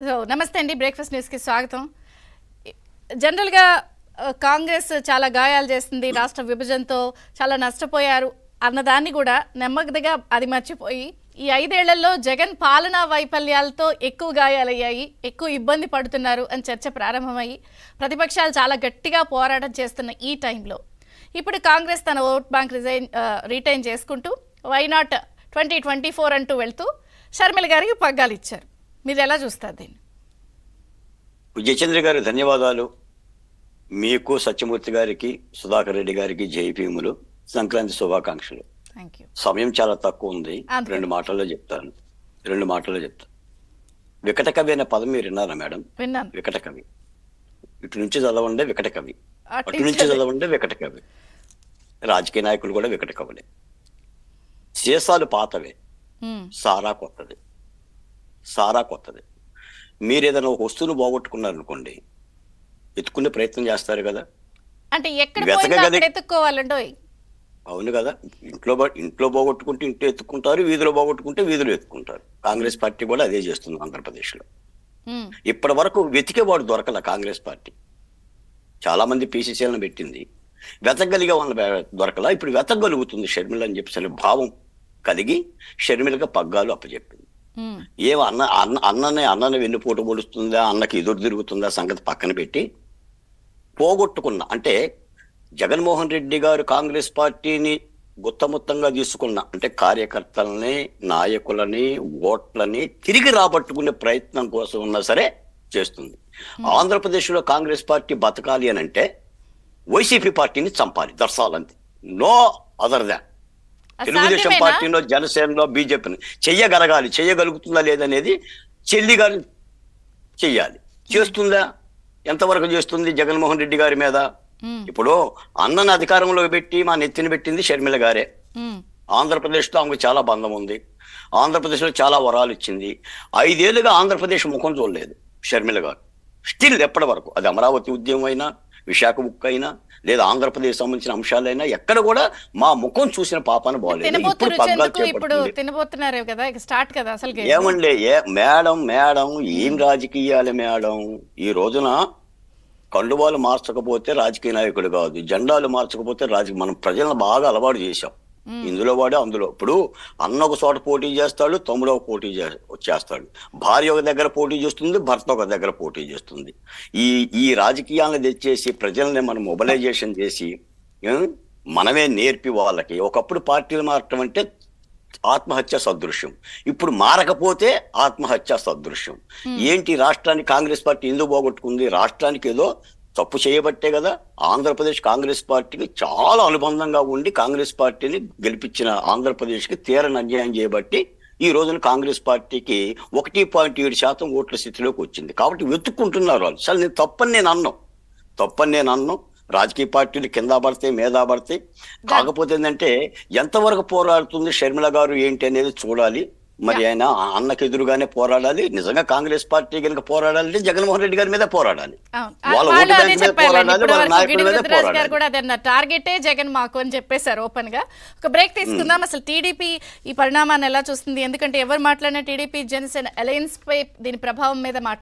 So నమస్తే అండి, breakfast న్యూస్కి స్వాగతం. జనరల్గా కాంగ్రెస్ చాలా గాయాలు చేస్తుంది, రాష్ట్ర విభజనతో చాలా నష్టపోయారు అన్నదాన్ని కూడా నెమ్మదిగా అది మర్చిపోయి ఈ 5 ఏళ్లలో జగన్ పాలనా వైఫల్యాలతో ఎక్కువ గాయాలయ్యాయి, ఎక్కువ ఇబ్బంది పడుతున్నారు అని చర్చ ప్రారంభమయ్యి ప్రతిపక్షాలు చాలా గట్టిగా పోరాటం చేస్తున్న ఈ టైంలో ఇప్పుడు కాంగ్రెస్ తన ఓట్ బ్యాంక్ రిటైన్ చేసుకుంటూ వైనాట్ 2024 అంటూ వెళ్తూ షర్మిల గారికి పగ్గాలు ఇచ్చారు. మీరు ఎలా చూస్తారు దీన్ని? విజయచంద్ర గారు ధన్యవాదాలు. మీకు, సత్యమూర్తి గారికి, సుధాకర్ రెడ్డి గారికి జైపీములు, సంక్రాంతి శుభాకాంక్షలు. సమయం చాలా తక్కువ ఉంది, రెండు మాటల్లో చెప్తాను. వికట కవి అనే పదం మీరు విన్నారా మేడం? విన్నాను. వికట కవి, ఇటు నుంచి చదవండి వికట కవి, అటు నుంచి చదవండి వికట కవి. రాజకీయ నాయకులు కూడా వికట కవులే. సీసాలు పాతవే, సారా కొత్తది. మీరు ఏదైనా ఒక వస్తువును పోగొట్టుకున్నారనుకోండి, ఎత్తుకునే ప్రయత్నం చేస్తారు కదా. అంటే ఎక్కడ ఎత్తుక్కోవాలంటో? అవును కదా. ఇంట్లో పోగొట్టుకుంటే ఇంట్లో ఎత్తుకుంటారు, వీధిలో పోగొట్టుకుంటే వీధిలో ఎత్తుకుంటారు. కాంగ్రెస్ పార్టీ కూడా అదే చేస్తుంది ఆంధ్రప్రదేశ్ లో. ఇప్పటి వరకు వెతికేవాడు దొరకల కాంగ్రెస్ పార్టీ. చాలా మంది పీసీసీలను పెట్టింది, వెతకగలిగే వాళ్ళ దొరకలా. ఇప్పుడు వెతకగలుగుతుంది షర్మిల అని చెప్పేసి భావం కలిగి షర్మిలగా పగ్గాలు అప్పచెప్పింది. ఏమో అన్నని వెన్నుపోటు పొడుస్తుందా, అన్నకి ఎదురు తిరుగుతుందా సంగతి పక్కన పెట్టి, పోగొట్టుకున్న అంటే జగన్మోహన్ రెడ్డి గారు కాంగ్రెస్ పార్టీని గుత్తమొత్తంగా తీసుకున్న అంటే కార్యకర్తలని, నాయకులని, ఓట్లని తిరిగి రాబట్టుకునే ప్రయత్నం కోసం ఉన్నా సరే చేస్తుంది. ఆంధ్రప్రదేశ్ లో కాంగ్రెస్ పార్టీ బతకాలి అని అంటే వైసీపీ పార్టీని చంపాలి, దర్శాలంతే. No other than. తెలుగుదేశం పార్టీలో, జనసేనలో, బీజేపీని చేయగలుగుతుందా లేదనేది చెల్లి గారు చెయ్యాలి. చేస్తుందా? ఎంతవరకు చేస్తుంది జగన్మోహన్ రెడ్డి గారి మీద? ఇప్పుడు అన్నను అధికారంలో పెట్టి మా నెత్తిని పెట్టింది షర్మిల గారే. ఆంధ్రప్రదేశ్ తో ఆమెకు చాలా బంధం ఉంది, ఆంధ్రప్రదేశ్ లో చాలా వరాలు ఇచ్చింది. 5 ఏళ్లుగా ఆంధ్రప్రదేశ్ ముఖం చూడలేదు షర్మిల గారు. స్టిల్ ఎప్పటి వరకు అది అమరావతి ఉద్యమం అయినా, విశాఖ బుక్ అయినా, లేదా ఆంధ్రప్రదేశ్ సంబంధించిన అంశాలైనా ఎక్కడ కూడా మా ముఖం చూసిన పాపాన బాగలేదు. ఏమండి మేడం ఏం రాజకీయాలు మేడం? ఈ రోజున కండువాలు మార్చకపోతే రాజకీయ నాయకుడు కాదు, జెండాలు మార్చకపోతే మనం ప్రజలను బాగా అలవాటు చేశాం. ఇందులో వాడే అందులో. ఇప్పుడు అన్న ఒక చోట పోటీ చేస్తాడు, తమ్ముడు ఒక పోటీ చేస్తాడు, భార్య ఒక దగ్గర పోటీ చేస్తుంది, భర్త ఒక దగ్గర పోటీ చేస్తుంది. ఈ రాజకీయాలను తెచ్చేసి ప్రజల్ని మనం మొబిలైజేషన్ చేసి మనమే నేర్పి వాళ్ళకి. ఒకప్పుడు పార్టీలు మారటం అంటే ఆత్మహత్య సదృశ్యం, ఇప్పుడు మారకపోతే ఆత్మహత్య సదృశ్యం. ఏంటి రాష్ట్రానికి కాంగ్రెస్ పార్టీ ఎందుకు పోగొట్టుకుంది? రాష్ట్రానికి ఏదో తప్పు చేయబట్టే కదా. ఆంధ్రప్రదేశ్ కాంగ్రెస్ పార్టీకి చాలా అనుబంధంగా ఉండి కాంగ్రెస్ పార్టీని గెలిపించిన ఆంధ్రప్రదేశ్కి తీరని అన్యాయం చేయబట్టి ఈ రోజున కాంగ్రెస్ పార్టీకి 1.7% ఓట్ల స్థితిలోకి వచ్చింది. కాబట్టి వెతుక్కుంటున్నారు వాళ్ళు. అసలు నేను తప్పని నేను అన్ను. రాజకీయ పార్టీలు కింద పడతాయి, మీద పడతాయి. కాకపోతే ఏంటంటే ఎంతవరకు పోరాడుతుంది షర్మిల గారు ఏంటి అనేది చూడాలి. మరి ఆయన అన్నకు ఎదురుగానే పోరాడాలి. నిజంగా కాంగ్రెస్ పార్టీ కనుక పోరాడాలంటే జగన్మోహన్ రెడ్డి గారి మీద పోరాడాలి, వాళ్ళ ఓటు బ్యాంక్ మీద పోరాడాలి, వాళ్ళ నాయకుల మీద పోరాడాలి. టార్గెటే జగన్ మాకు అని చెప్పేశారు ఓపెన్ గా. ఒక బ్రేక్ తీసుకుందాం. అసలు టీడీపీ ఈ పరిణామాన్ని ఎలా చూస్తుంది? ఎందుకంటే ఎవరు మాట్లాడినా టీడీపీ జనసేన అలయన్స్ పై దీని ప్రభావం మీద